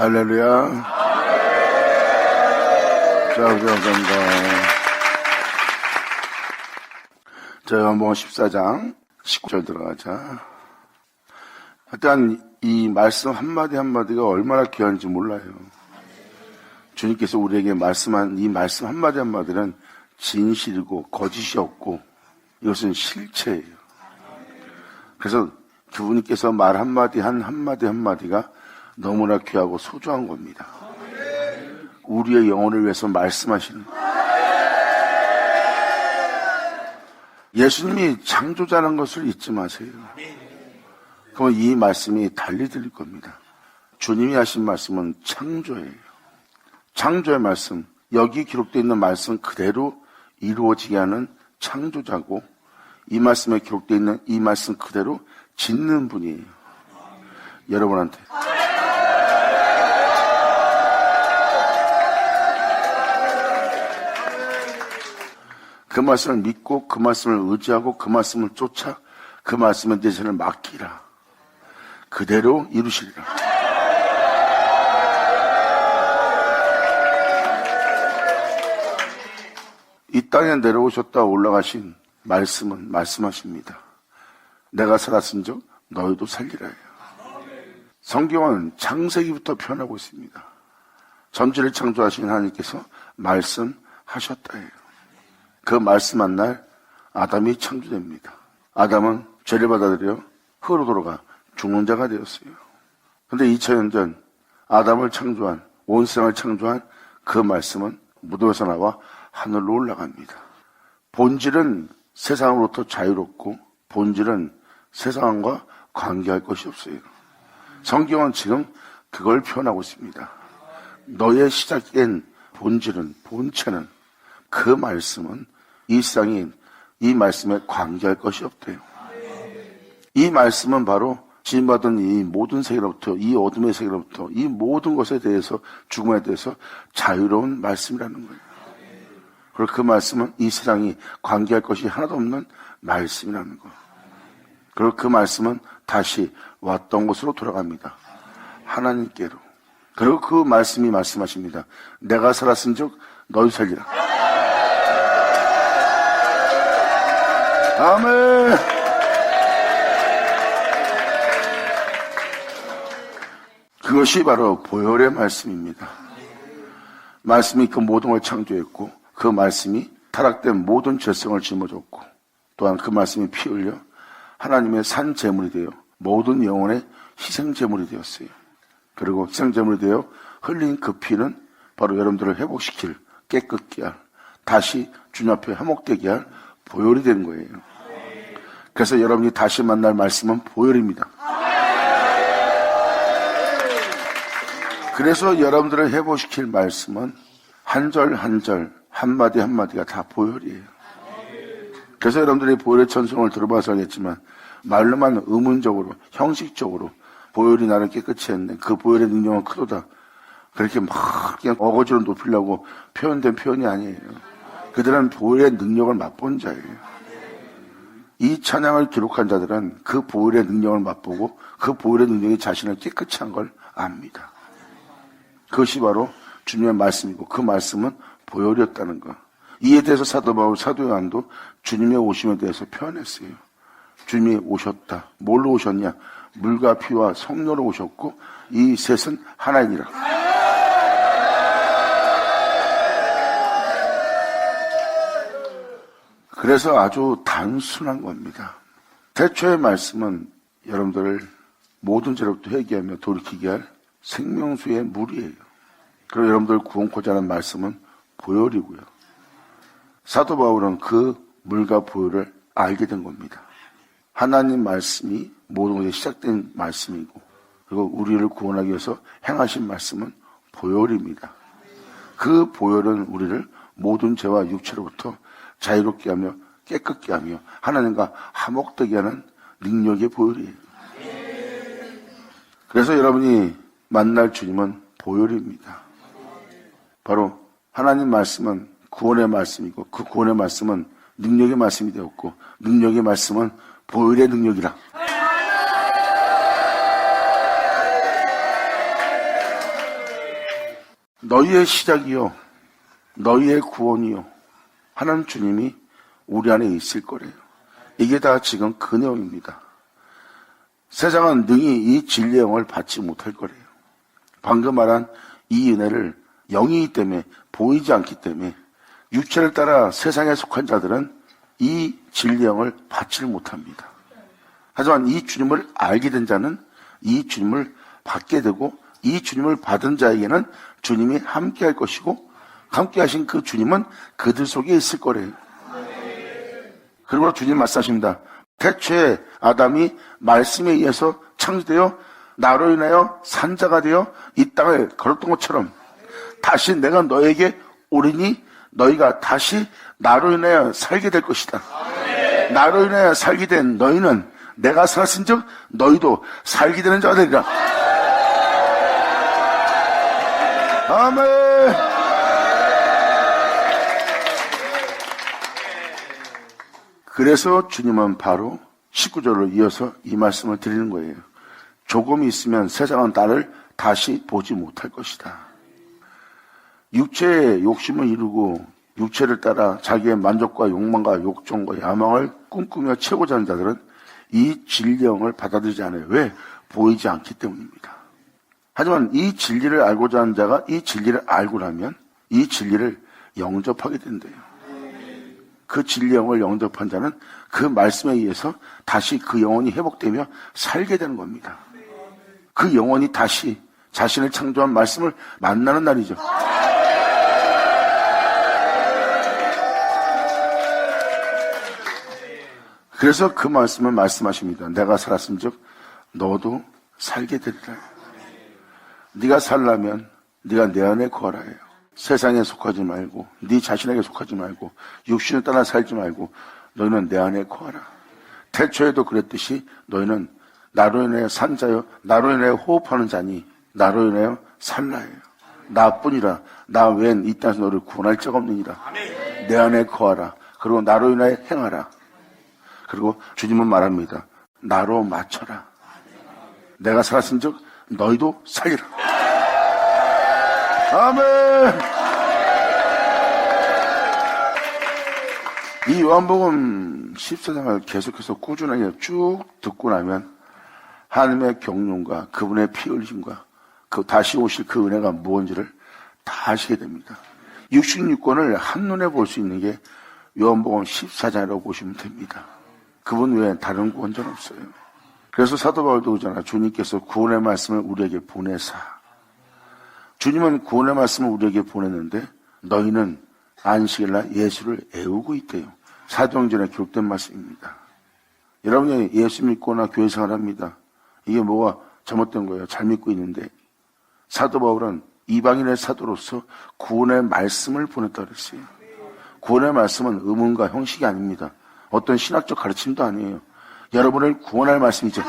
할렐루야. 자, 감사합니다. 자, 요한복음 14장 19절 들어가자. 일단 이 말씀 한마디 한마디가 얼마나 귀한지 몰라요. 주님께서 우리에게 말씀한 이 말씀 한마디 한마디는 진실이고 거짓이 없고 이것은 실체예요. 그래서 그분께서 말 한마디 한마디가 너무나 귀하고 소중한 겁니다. 우리의 영혼을 위해서 말씀하시는 거예요. 예수님이 창조자라는 것을 잊지 마세요. 그럼 이 말씀이 달리 들릴 겁니다. 주님이 하신 말씀은 창조예요. 창조의 말씀, 여기 기록되어 있는 말씀 그대로 이루어지게 하는 창조자고, 이 말씀에 기록되어 있는 이 말씀 그대로 짓는 분이에요. 여러분한테. 그 말씀을 믿고 그 말씀을 의지하고 그 말씀을 쫓아 그 말씀에 대해서는 맡기라. 그대로 이루시리라. 이 땅에 내려오셨다 올라가신 말씀은 말씀하십니다. 내가 살았은즉 너희도 살리라 해요. 성경은 창세기부터 표현하고 있습니다. 전지를 창조하신 하나님께서 말씀하셨다 해요. 그 말씀한 날 아담이 창조됩니다. 아담은 죄를 받아들여 흙으로 돌아가 죽는 자가 되었어요. 그런데 2000년 전 아담을 창조한, 온 세상을 창조한 그 말씀은 무덤에서 나와 하늘로 올라갑니다. 본질은 세상으로부터 자유롭고 본질은 세상과 관계할 것이 없어요. 성경은 지금 그걸 표현하고 있습니다. 너의 시작된 본질은, 본체는, 그 말씀은 이 세상이 이 말씀에 관계할 것이 없대요. 이 말씀은 바로 지음받은 이 모든 세계로부터, 이 어둠의 세계로부터, 이 모든 것에 대해서, 죽음에 대해서 자유로운 말씀이라는 거예요. 그리고 그 말씀은 이 세상이 관계할 것이 하나도 없는 말씀이라는 거예요. 그리고 그 말씀은 다시 왔던 곳으로 돌아갑니다. 하나님께로. 그리고 그 말씀이 말씀하십니다. 내가 살았은즉 너희 살리라. 아멘. 그것이 바로 보혈의 말씀입니다. 말씀이 그 모든 걸 창조했고 그 말씀이 타락된 모든 죄성을 짊어졌고 또한 그 말씀이 피 흘려 하나님의 산 제물이 되어 모든 영혼의 희생 제물이 되었어요. 그리고 희생 제물이 되어 흘린 그 피는 바로 여러분들을 회복시킬, 깨끗게 할, 다시 주님 앞에 화목되게 할 보혈이 된 거예요. 그래서 여러분이 다시 만날 말씀은 보혈입니다. 그래서 여러분들을 회복시킬 말씀은 한 절 한 절, 한마디 한마디가 다 보혈이에요. 그래서 여러분들이 보혈의 천성을 들어봐서 알겠지만 말로만 의문적으로, 형식적으로 보혈이 나를 깨끗이 했네. 그 보혈의 능력은 크도다. 그렇게 막 그냥 어거지로 높이려고 표현된 표현이 아니에요. 그들은 보혈의 능력을 맛본 자예요. 이 찬양을 기록한 자들은 그 보혈의 능력을 맛보고 그 보혈의 능력이 자신을 깨끗이 한 걸 압니다. 그것이 바로 주님의 말씀이고 그 말씀은 보혈이었다는 것. 이에 대해서 사도 바울, 사도 요한도 주님의 오심에 대해서 표현했어요. 주님이 오셨다. 뭘로 오셨냐? 물과 피와 성령으로 오셨고 이 셋은 하나이니라. 그래서 아주 단순한 겁니다. 태초의 말씀은 여러분들을 모든 죄로부터 회개하며 돌이키게 할 생명수의 물이에요. 그리고 여러분들 구원코자 하는 말씀은 보혈이고요. 사도 바울은 그 물과 보혈을 알게 된 겁니다. 하나님 말씀이 모든 것이 시작된 말씀이고 그리고 우리를 구원하기 위해서 행하신 말씀은 보혈입니다. 그 보혈은 우리를 모든 죄와 육체로부터 자유롭게 하며 깨끗게 하며 하나님과 화목되게 하는 능력의 보혈이에요. 그래서 여러분이 만날 주님은 보혈입니다. 바로 하나님 말씀은 구원의 말씀이고 그 구원의 말씀은 능력의 말씀이 되었고 능력의 말씀은 보혈의 능력이라. 너희의 시작이요 너희의 구원이요 하나님 주님이 우리 안에 있을 거래요. 이게 다 지금 그 내용입니다. 세상은 능히 이 진리의 영을 받지 못할 거래요. 방금 말한 이 은혜를 영이기 때문에, 보이지 않기 때문에 육체를 따라 세상에 속한 자들은 이 진리의 영을 받지를 못합니다. 하지만 이 주님을 알게 된 자는 이 주님을 받게 되고, 이 주님을 받은 자에게는 주님이 함께 할 것이고, 함께 하신 그 주님은 그들 속에 있을 거래요. 그리고 주님 말씀하십니다. 태초에 아담이 말씀에 의해서 창조되어 나로 인하여 산자가 되어 이 땅을 걸었던 것처럼 다시 내가 너에게 오리니 너희가 다시 나로 인하여 살게 될 것이다. 나로 인하여 살게 된 너희는 내가 살았은 즉 너희도 살게 되는 자가 되리라. 아멘. 그래서 주님은 바로 19절로 이어서 이 말씀을 드리는 거예요. 조금 있으면 세상은 나를 다시 보지 못할 것이다. 육체의 욕심을 이루고 육체를 따라 자기의 만족과 욕망과 욕정과 야망을 꿈꾸며 채우고자 하는 자들은 이 진리영을 받아들이지 않아요. 왜? 보이지 않기 때문입니다. 하지만 이 진리를 알고자 하는 자가 이 진리를 알고 나면 이 진리를 영접하게 된대요. 그 진리 영을 영접한 자는 그 말씀에 의해서 다시 그 영혼이 회복되며 살게 되는 겁니다. 그 영혼이 다시 자신을 창조한 말씀을 만나는 날이죠. 그래서 그 말씀을 말씀하십니다. 내가 살았은 즉 너도 살게 되리라. 네가 살려면 네가 내 안에 거하라 해요. 세상에 속하지 말고 네 자신에게 속하지 말고 육신을 따라 살지 말고 너희는 내 안에 거하라. 태초에도 그랬듯이 너희는 나로 인하여 산 자요 나로 인하여 호흡하는 자니 나로 인하여 살라 해요. 나뿐이라 나 외엔 이 땅에서 너를 구원할 자가 없느니라. 내 안에 거하라. 그리고 나로 인하여 행하라. 그리고 주님은 말합니다. 나로 맞춰라. 내가 살았은 즉 너희도 살리라. 아멘. 이 요한복음 14장을 계속해서 꾸준하게 쭉 듣고 나면 하나님의 경륜과 그분의 피 흘리심과 그 다시 오실 그 은혜가 무엇인지를 다 아시게 됩니다. 66권을 한눈에 볼 수 있는 게 요한복음 14장이라고 보시면 됩니다. 그분 외에 다른 구원자는 없어요. 그래서 사도 바울도 그러잖아. 주님께서 구원의 말씀을 우리에게 보내사. 주님은 구원의 말씀을 우리에게 보냈는데 너희는 안식일날 예수를 애우고 있대요. 사도행전에 기록된 말씀입니다. 여러분이 예수 믿거나 교회 생활합니다. 이게 뭐가 잘못된 거예요? 잘 믿고 있는데 사도 바울은 이방인의 사도로서 구원의 말씀을 보냈다고 그랬어요. 구원의 말씀은 의문과 형식이 아닙니다. 어떤 신학적 가르침도 아니에요. 여러분을 구원할 말씀이죠.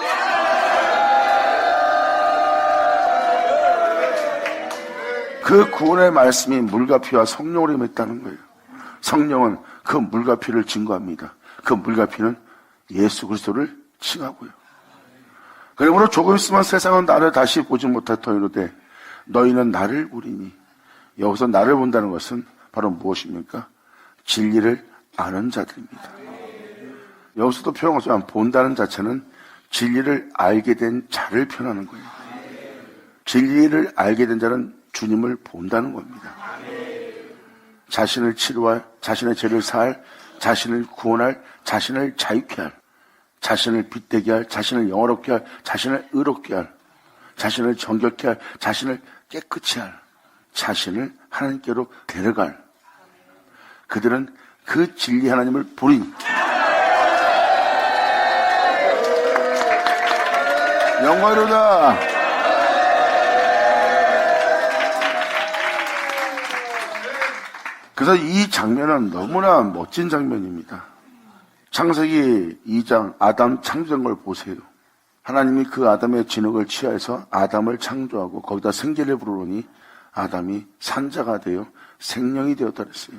그 구원의 말씀이 물과 피와 성령으로 임했다는 거예요. 성령은 그 물과 피를 증거합니다. 그 물과 피는 예수 그리스도를 칭하고요. 그러므로 조금 있으면 세상은 나를 다시 보지 못할 터이로되 너희는 나를 보리니. 여기서 나를 본다는 것은 바로 무엇입니까? 진리를 아는 자들입니다. 여기서도 표현하지만 본다는 자체는 진리를 알게 된 자를 표현하는 거예요. 진리를 알게 된 자는 주님을 본다는 겁니다. 자신을 치료할, 자신의 죄를 사할, 자신을 구원할, 자신을 자유케 할, 자신을 빛되게 할, 자신을 영화롭게 할, 자신을 의롭게 할, 자신을 정결케 할, 자신을 깨끗이 할, 자신을 하나님께로 데려갈. 그들은 그 진리 하나님을 보리니. 영광이로다. 그래서 이 장면은 너무나 멋진 장면입니다. 창세기 2장 아담 창조된 걸 보세요. 하나님이 그 아담의 진흙을 취하여서 아담을 창조하고 거기다 생기를 부르니 아담이 산자가 되어 생명이 되었다 그랬어요.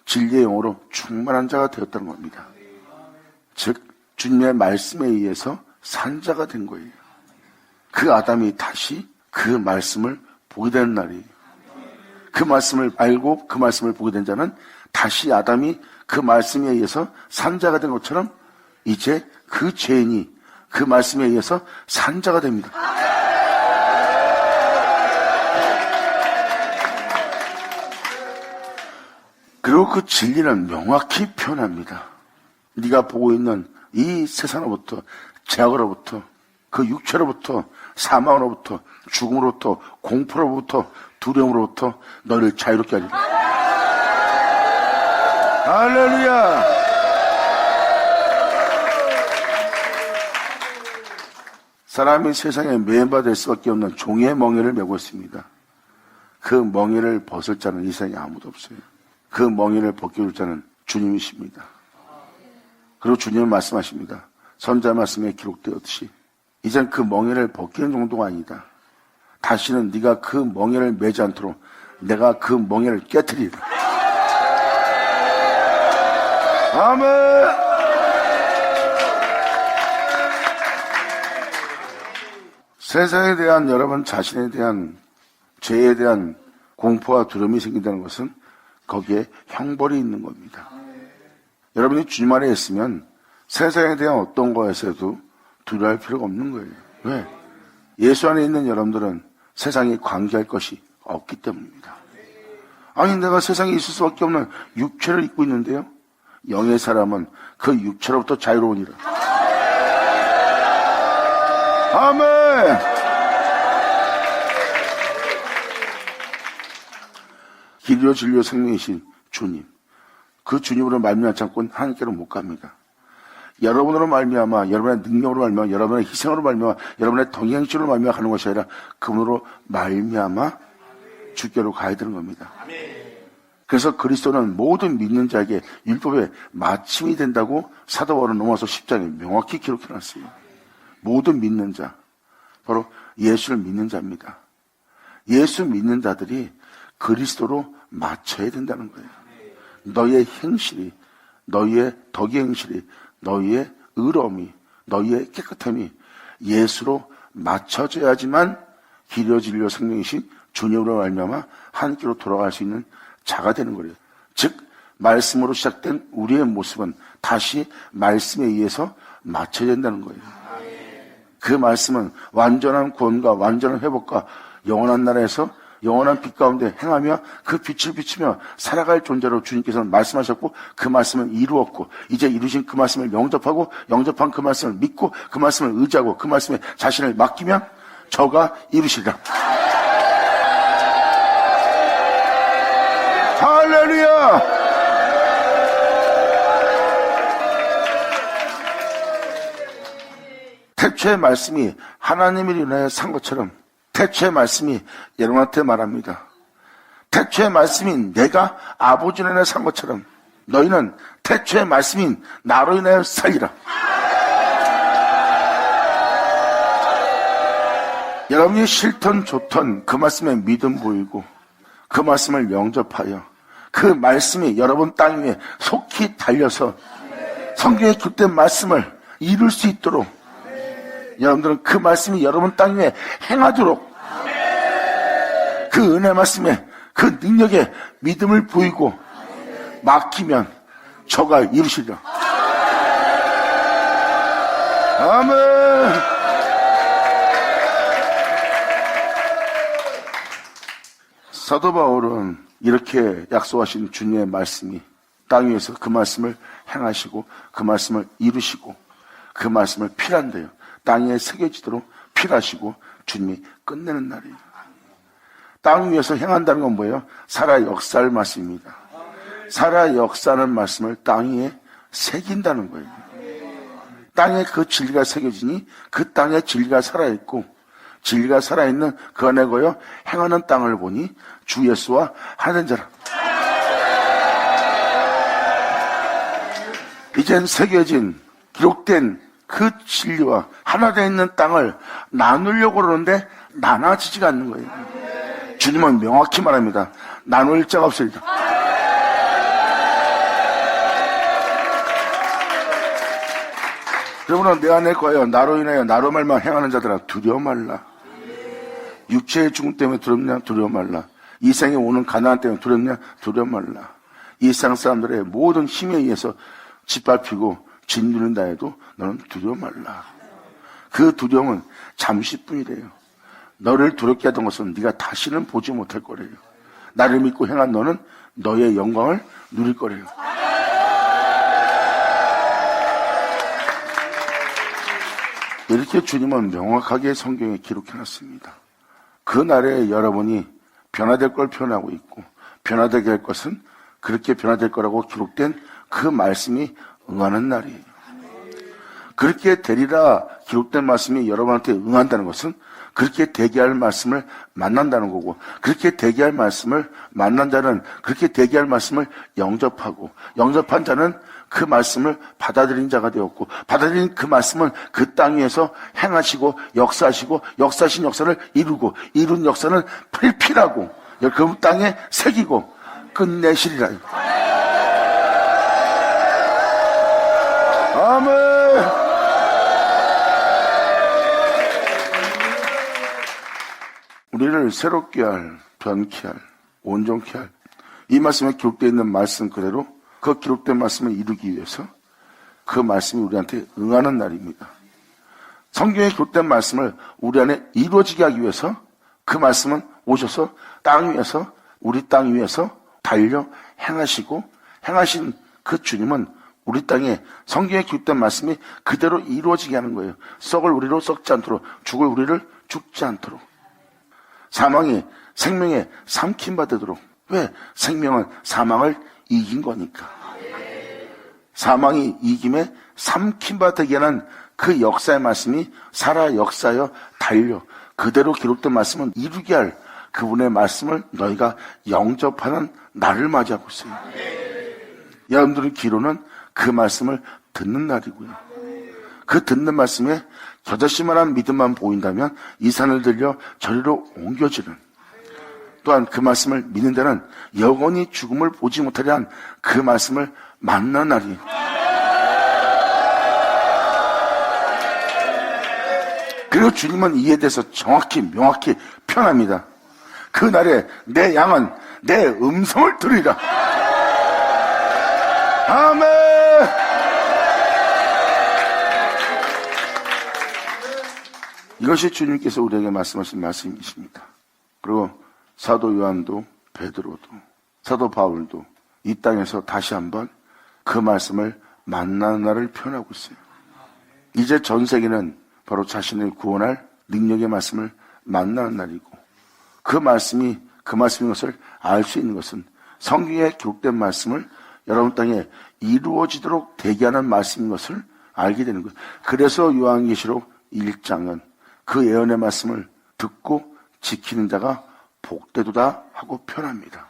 진리의 영으로 충만한 자가 되었다는 겁니다. 즉 주님의 말씀에 의해서 산자가 된 거예요. 그 아담이 다시 그 말씀을 보게 되는 날이에요. 그 말씀을 알고 그 말씀을 보게 된 자는 다시 아담이 그 말씀에 의해서 산자가 된 것처럼 이제 그 죄인이 그 말씀에 의해서 산자가 됩니다. 그리고 그 진리는 명확히 표현합니다. 네가 보고 있는 이 세상으로부터, 죄악으로부터, 그 육체로부터, 사망으로부터, 죽음으로부터, 공포로부터, 두려움으로부터 너를 자유롭게 하리라. 할렐루야. 사람이 세상에 매인받을 수밖에 없는 종의 멍에를 메고 있습니다. 그 멍에를 벗을 자는 이 세상에 아무도 없어요. 그 멍에를 벗겨줄 자는 주님이십니다. 그리고 주님은 말씀하십니다. 선자 말씀에 기록되었듯이 이젠 그 멍에를 벗기는 정도가 아니다. 다시는 네가 그 멍에를 매지 않도록 내가 그 멍에를 깨트리리라. 아멘. 세상에 대한 여러분 자신에 대한 죄에 대한 공포와 두려움이 생긴다는 것은 거기에 형벌이 있는 겁니다. 여러분이 주님 안에 있으면 세상에 대한 어떤 거에서도 두려워할 필요가 없는 거예요. 왜? 예수 안에 있는 여러분들은 세상에 관계할 것이 없기 때문입니다. 아니 내가 세상에 있을 수밖에 없는 육체를 입고 있는데요. 영의 사람은 그 육체로부터 자유로우니라. 아멘. 길이요 진리요 생명이신 주님, 그 주님으로 말미암지 않고는 하나님께로 못 갑니다. 여러분으로 말미암아, 여러분의 능력으로 말미암아, 여러분의 희생으로 말미암아, 여러분의 동행실로 말미암아 가는 것이 아니라 그분으로 말미암아 주께로 가야 되는 겁니다. 그래서 그리스도는 모든 믿는 자에게 율법의 마침이 된다고 사도 바울은 로마서 10장에 명확히 기록해놨어요. 모든 믿는 자, 바로 예수를 믿는 자입니다. 예수 믿는 자들이 그리스도로 맞춰야 된다는 거예요. 너의 행실이, 너의 덕의 행실이, 너의 의로움이, 너의 깨끗함이 예수로 맞춰져야지만 길이요 진리요 생명이신 주님으로 말미암아 하나님께로 돌아갈 수 있는 자가 되는 거예요. 즉 말씀으로 시작된 우리의 모습은 다시 말씀에 의해서 맞춰야 된다는 거예요. 그 말씀은 완전한 구원과 완전한 회복과 영원한 나라에서 영원한 빛 가운데 행하며 그 빛을 비추며 살아갈 존재로 주님께서는 말씀하셨고 그 말씀을 이루었고 이제 이루신 그 말씀을 영접하고 영접한 그 말씀을 믿고 그 말씀을 의지하고 그 말씀에 자신을 맡기면 저가 이루시리라. 할렐루야. 태초의 말씀이 하나님을 인하여 산 것처럼 태초의 말씀이 여러분한테 말합니다. 태초의 말씀인 내가 아버지로 인하여 산 것처럼 너희는 태초의 말씀인 나로 인하여 살리라. 여러분이 싫던 좋던 그 말씀에 믿음 보이고 그 말씀을 영접하여 그 말씀이 여러분 땅 위에 속히 달려서 성경에 기록된 말씀을 이룰 수 있도록 여러분들은 그 말씀이 여러분 땅 위에 행하도록 그 은혜 말씀에 그 능력에 믿음을 보이고 맡기면 저가 이루시리라. 아멘. 사도 바울은 이렇게 약속하신 주님의 말씀이 땅 위에서 그 말씀을 행하시고 그 말씀을 이루시고 그 말씀을 필한대요. 땅에 새겨지도록 필하시고 주님이 끝내는 날이에요. 땅 위에서 행한다는 건 뭐예요? 살아 역사할 말씀입니다. 살아 역사하는 말씀을 땅 위에 새긴다는 거예요. 땅에 그 진리가 새겨지니 그 땅에 진리가 살아있고 진리가 살아있는 그 안에 거여 행하는 땅을 보니 주 예수와 하는 자라. 이젠 새겨진 기록된 그 진리와 하나 되어 있는 땅을 나누려고 그러는데 나눠지지가 않는 거예요. 주님은 명확히 말합니다. 나눌 자가 없으리라. 여러분은 내 안에 거여 나로 인하여 나로 말만 행하는 자들아 두려워 말라. 육체의 죽음 때문에 두렵냐? 두려워 말라. 이 생에 오는 가난한 때문에 두렵냐? 두려워 말라. 이 세상 사람들의 모든 힘에 의해서 짓밟히고 짓누른다 해도 너는 두려워 말라. 그 두려움은 잠시뿐이래요. 너를 두렵게 하던 것은 네가 다시는 보지 못할 거래요. 나를 믿고 행한 너는 너의 영광을 누릴 거래요. 이렇게 주님은 명확하게 성경에 기록해놨습니다. 그 날에 여러분이 변화될 걸 표현하고 있고, 변화되게 할 것은 그렇게 변화될 거라고 기록된 그 말씀이 응하는 날이에요. 그렇게 되리라 기록된 말씀이 여러분한테 응한다는 것은 그렇게 되게 할 말씀을 만난다는 거고, 그렇게 되게 할 말씀을 만난 자는 그렇게 되게 할 말씀을 영접하고, 영접한 자는 그 말씀을 받아들인 자가 되었고, 받아들인 그 말씀은 그 땅 위에서 행하시고 역사하시고, 역사하신 역사를 이루고, 이룬 역사는 필필하고 그 땅에 새기고 끝내시리라. 아멘. 우리를 새롭게 할, 변케 할, 온전케 할, 이 말씀에 기록되어 있는 말씀 그대로 그 기록된 말씀을 이루기 위해서 그 말씀이 우리한테 응하는 날입니다. 성경에 기록된 말씀을 우리 안에 이루어지게 하기 위해서 그 말씀은 오셔서 땅 위에서, 우리 땅 위에서 달려 행하시고, 행하신 그 주님은 우리 땅에 성경에 기록된 말씀이 그대로 이루어지게 하는 거예요. 썩을 우리로 썩지 않도록, 죽을 우리를 죽지 않도록, 사망이 생명에 삼킴받도록. 왜? 생명은 사망을 이긴 거니까. 사망이 이김에 삼킴받게 하는 그 역사의 말씀이 살아 역사여 달려 그대로 기록된 말씀은 이루게 할 그분의 말씀을 너희가 영접하는 날을 맞이하고 있어요. 여러분들의 기로는 그 말씀을 듣는 날이고요. 그 듣는 말씀에 겨자씨만한 믿음만 보인다면 이 산을 들려 저리로 옮겨지는, 또한 그 말씀을 믿는 자는 영원히 죽음을 보지 못하려 한 그 말씀을 만난 날이. 그리고 주님은 이에 대해서 정확히 명확히 표현합니다. 그 날에 내 양은 내 음성을 들으리라. 아멘. 이것이 주님께서 우리에게 말씀하신 말씀이십니다. 그리고 사도 요한도, 베드로도, 사도 바울도 이 땅에서 다시 한번 그 말씀을 만나는 날을 표현하고 있어요. 이제 전 세계는 바로 자신을 구원할 능력의 말씀을 만나는 날이고, 그 말씀인 것을 알 수 있는 것은 성경에 기록된 말씀을 여러분 땅에 이루어지도록 대기하는 말씀인 것을 알게 되는 거예요. 그래서 요한계시록 1장은 그 예언의 말씀을 듣고 지키는 자가 복되도다 하고 표현합니다.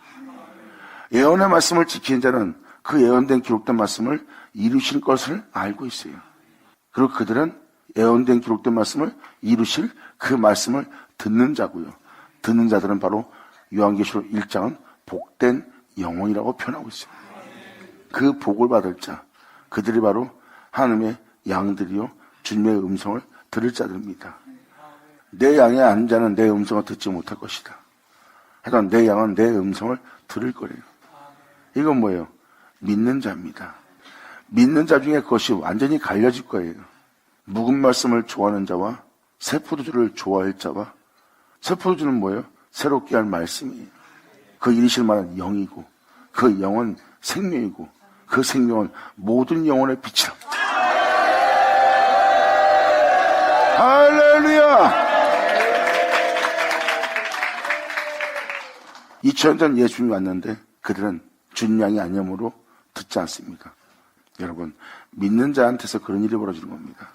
예언의 말씀을 지키는 자는 그 예언된 기록된 말씀을 이루실 것을 알고 있어요. 그리고 그들은 예언된 기록된 말씀을 이루실 그 말씀을 듣는 자고요. 듣는 자들은 바로 요한계시록 1장은 복된 영혼이라고 표현하고 있어요. 그 복을 받을 자, 그들이 바로 하나님의 양들이요 주님의 음성을 들을 자들입니다. 내 양의 안 자는 내 음성을 듣지 못할 것이다. 하여간 내 양은 내 음성을 들을 거래요. 이건 뭐예요? 믿는 자입니다. 믿는 자 중에 그것이 완전히 갈려질 거예요. 묵은 말씀을 좋아하는 자와 새포도주를 좋아할 자와, 새포도주는 뭐예요? 새롭게 할 말씀이에요. 그 이르실 만한 영이고, 그 영은 생명이고, 그 생명은 모든 영혼의 빛이라. 할렐루야! 2000년 전 예수님이 왔는데 그들은 주님 양이 아니므로 듣지 않습니다. 여러분, 믿는 자한테서 그런 일이 벌어지는 겁니다.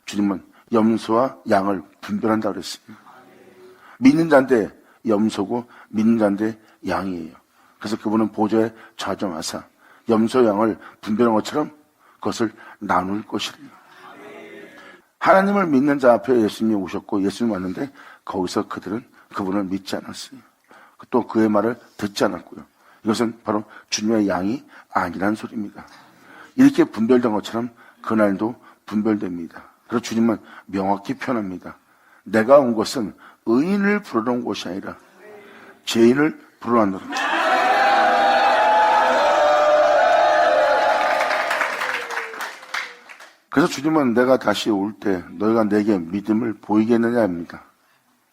주님은 염소와 양을 분별한다고 그랬어요. 믿는 자인데 염소고 믿는 자인데 양이에요. 그래서 그분은 보좌에 좌정하사 염소 양을 분별한 것처럼 그것을 나눌 것이래요. 하나님을 믿는 자 앞에 예수님이 오셨고 예수님이 왔는데 거기서 그들은 그분을 믿지 않았어요. 또 그의 말을 듣지 않았고요. 이것은 바로 주님의 양이 아니란 소리입니다. 이렇게 분별된 것처럼 그날도 분별됩니다. 그래서 주님은 명확히 표현합니다. 내가 온 것은 의인을 부르러 온 것이 아니라 죄인을 불러놨노라. 그래서 주님은 내가 다시 올 때 너희가 내게 믿음을 보이겠느냐 합니다.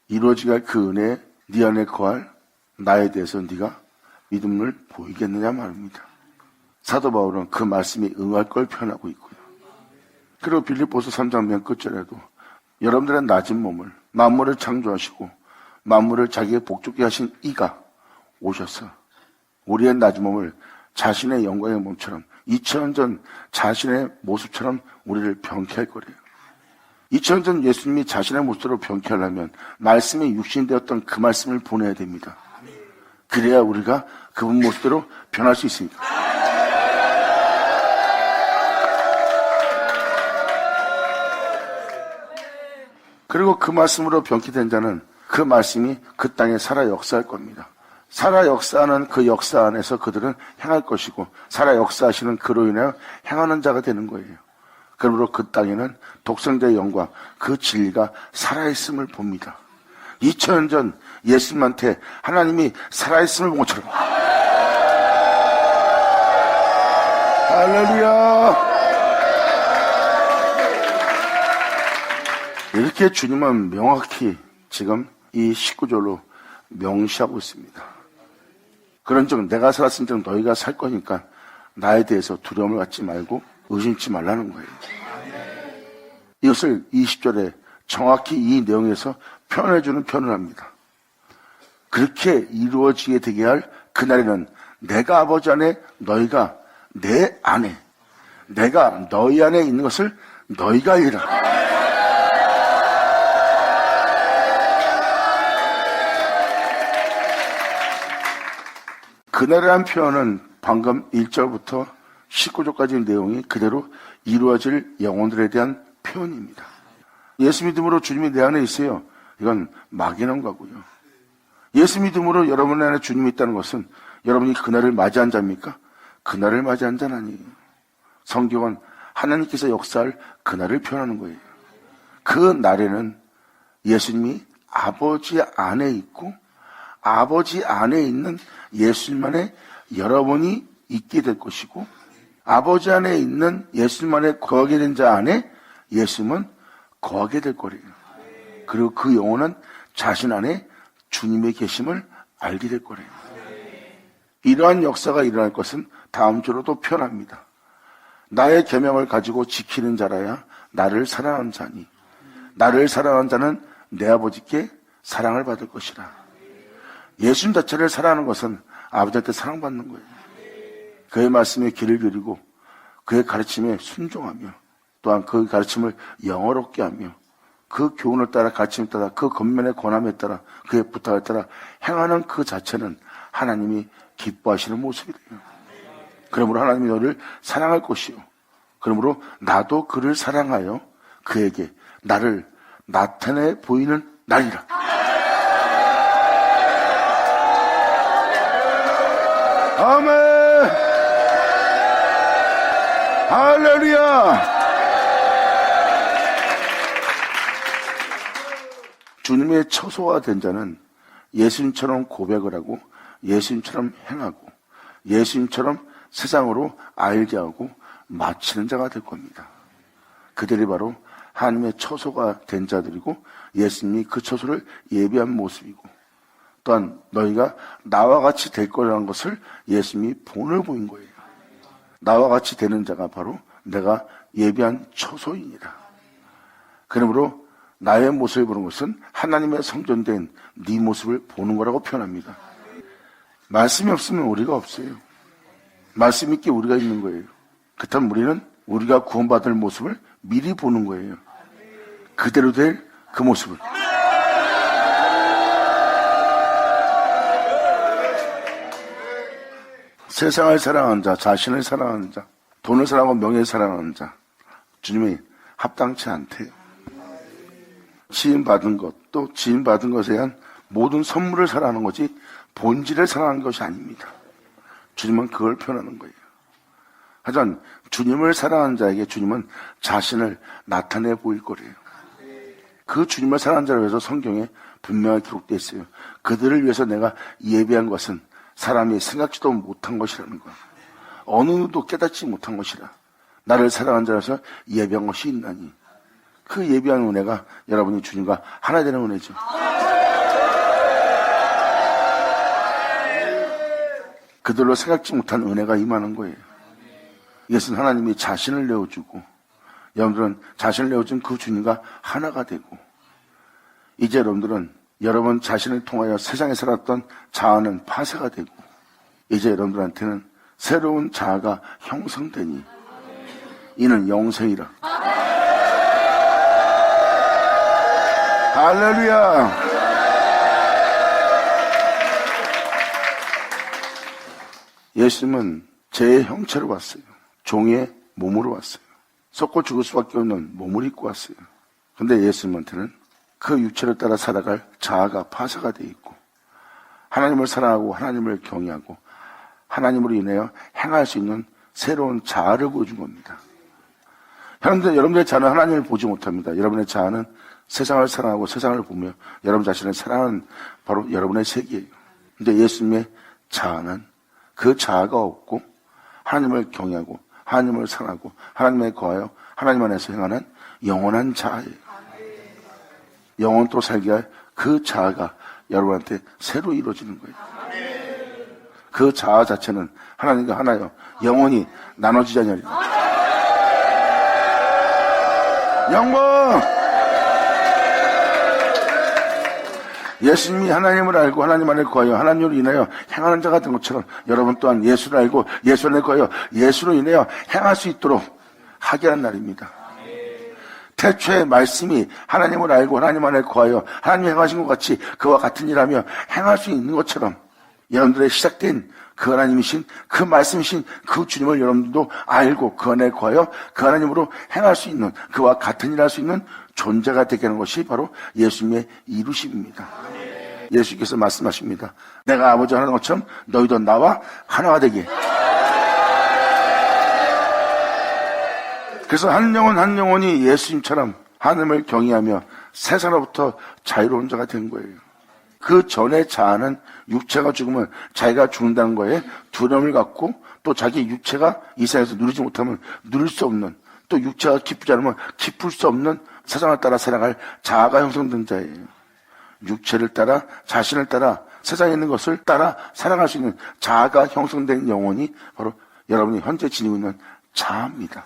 이루어지게 할 그 은혜에 네 안에 거할 나에 대해서 네가 믿음을 보이겠느냐 말입니다. 사도 바울은 그 말씀에 응할 걸 표현하고 있고요. 그리고 빌립보서 3장 맨 끝절에도 여러분들의 낮은 몸을 만물을 창조하시고 만물을 자기의 복종케 하신 이가 오셔서 우리의 낮은 몸을 자신의 영광의 몸처럼 2000년 전 자신의 모습처럼 우리를 병케할 거래요. 2000년 전 예수님이 자신의 모습으로 병케하려면 말씀이 육신되었던 그 말씀을 보내야 됩니다. 그래야 우리가 그분 모습대로 변할 수 있습니다. 그리고 그 말씀으로 병케된 자는 그 말씀이 그 땅에 살아 역사할 겁니다. 살아 역사하는 그 역사 안에서 그들은 행할 것이고 살아 역사하시는 그로 인하여 행하는 자가 되는 거예요. 그러므로 그 땅에는 독생자의 영광, 그 진리가 살아있음을 봅니다. 2000년 전 예수님한테 하나님이 살아있음을 본 것처럼 할렐루야! 이렇게 주님은 명확히 지금 이 19절로 명시하고 있습니다. 그런즉 내가 살았은즉 너희가 살 거니까 나에 대해서 두려움을 갖지 말고 의심치 말라는 거예요. 이것을 20절에 정확히 이 내용에서 표현해주는 표현을 합니다. 그렇게 이루어지게 되게 할 그날에는 내가 아버지 안에 너희가 내 안에 내가 너희 안에 있는 것을 너희가 알리라. 그날이라는 표현은 방금 1절부터 19절까지 내용이 그대로 이루어질 영혼들에 대한 표현입니다. 예수 믿음으로 주님이 내 안에 있어요. 이건 막연한거고요. 예수 믿음으로 여러분 안에 주님이 있다는 것은 여러분이 그날을 맞이한 자입니까? 그날을 맞이한 자는 아니에요. 성경은 하나님께서 역사할 그날을 표현하는 거예요. 그 날에는 예수님이 아버지 안에 있고 아버지 안에 있는 예수님 안에 여러분이 있게 될 것이고 아버지 안에 있는 예수님 안에 거하게 된 자 안에 예수님은 거하게 될 거예요. 그리고 그 영혼은 자신 안에 주님의 계심을 알게 될 거예요. 이러한 역사가 일어날 것은 다음 주로도 표현합니다. 나의 계명을 가지고 지키는 자라야 나를 사랑하는 자니 나를 사랑하는 자는 내 아버지께 사랑을 받을 것이라. 예수님 자체를 사랑하는 것은 아버지한테 사랑받는 거예요. 그의 말씀에 길을 들이고 그의 가르침에 순종하며 또한 그 가르침을 영어롭게 하며 그 교훈을 따라 가르침에 따라 그 겉면의 권함에 따라 그의 부탁에 따라 행하는 그 자체는 하나님이 기뻐하시는 모습이래요. 그러므로 하나님이 너를 사랑할 것이요. 그러므로 나도 그를 사랑하여 그에게 나를 나타내 보이는 날이라. 아멘. 할렐루야. 주님의 처소가 된 자는 예수님처럼 고백을 하고 예수님처럼 행하고 예수님처럼 세상으로 알게 하고 마치는 자가 될 겁니다. 그들이 바로 하나님의 처소가 된 자들이고 예수님이 그 처소를 예비한 모습이고 또한 너희가 나와 같이 될 거라는 것을 예수님이 본을 보인 거예요. 나와 같이 되는 자가 바로 내가 예비한 처소이니라. 그러므로 나의 모습을 보는 것은 하나님의 성전된 네 모습을 보는 거라고 표현합니다. 말씀이 없으면 우리가 없어요. 말씀 있게 우리가 있는 거예요. 그렇다면 우리는 우리가 구원받을 모습을 미리 보는 거예요. 그대로 될 그 모습을. 세상을 사랑하는 자, 자신을 사랑하는 자, 돈을 사랑하고 명예를 사랑하는 자, 주님이 합당치 않대요. 지음받은 것, 또 지음받은 것에 대한 모든 선물을 사랑하는 거지 본질을 사랑하는 것이 아닙니다. 주님은 그걸 표현하는 거예요. 하지만 주님을 사랑하는 자에게 주님은 자신을 나타내 보일 거래요. 그 주님을 사랑하는 자를 위해서 성경에 분명하게 기록되어 있어요. 그들을 위해서 내가 예비한 것은 사람이 생각지도 못한 것이라는 거야. 어느 누구도 깨닫지 못한 것이라. 나를 사랑하는 자라서 예비한 것이 있나니. 그 예비한 은혜가 여러분이 주님과 하나 되는 은혜죠. 그들로 생각지 못한 은혜가 임하는 거예요. 이것은 하나님이 자신을 내어주고 여러분들은 자신을 내어준 그 주님과 하나가 되고 이제 여러분들은 여러분 자신을 통하여 세상에 살았던 자아는 파쇄가 되고 이제 여러분들한테는 새로운 자아가 형성되니 이는 영생이라. 할렐루야. 예수님은 제 형체로 왔어요. 종의 몸으로 왔어요. 썩고 죽을 수밖에 없는 몸을 입고 왔어요. 근데 예수님한테는 그 육체를 따라 살아갈 자아가 파쇄가 되어 있고 하나님을 사랑하고 하나님을 경외하고 하나님으로 인하여 행할 수 있는 새로운 자아를 보여준 겁니다. 여러분들의 자아는 하나님을 보지 못합니다. 여러분의 자아는 세상을 사랑하고 세상을 보며 여러분 자신을 사랑하는 바로 여러분의 세계예요. 근데 예수님의 자아는 그 자아가 없고 하나님을 경외하고 하나님을 사랑하고 하나님에 거하여 하나님 안에서 행하는 영원한 자아예요. 영원토록 살게 할 그 자아가 여러분한테 새로 이루어지는 거예요. 그 자아 자체는 하나님과 하나요. 영원히 나눠지지 않으리라. 영광! 예수님이 하나님을 알고 하나님 안에 거하여 하나님으로 인하여 행하는 자가 된 것처럼 여러분 또한 예수를 알고 예수 안에 거하여 예수로 인하여 행할 수 있도록 하게 하는 날입니다. 태초에 말씀이 하나님을 알고 하나님 안에 거하여 하나님이 행하신 것 같이 그와 같은 일하며 행할 수 있는 것처럼 여러분들의 시작된 그 하나님이신 그 말씀이신 그 주님을 여러분들도 알고 그 안에 거하여 그 하나님으로 행할 수 있는 그와 같은 일을 할 수 있는 존재가 되게 하는 것이 바로 예수님의 이루심입니다. 예수께서 말씀하십니다. 내가 아버지와 하는 것처럼 너희도 나와 하나가 되게. 그래서 한 영혼 한 영혼이 예수님처럼 하나님을 경외하며 세상으로부터 자유로운 자가 된 거예요. 그 전에 자아는 육체가 죽으면 자기가 죽는다는 거에 두려움을 갖고 또 자기 육체가 이 세상에서 누리지 못하면 누릴 수 없는 또 육체가 기쁘지 않으면 기쁠 수 없는 세상을 따라 살아갈 자아가 형성된 자예요. 육체를 따라 자신을 따라 세상에 있는 것을 따라 살아갈 수 있는 자아가 형성된 영혼이 바로 여러분이 현재 지니고 있는 자아입니다.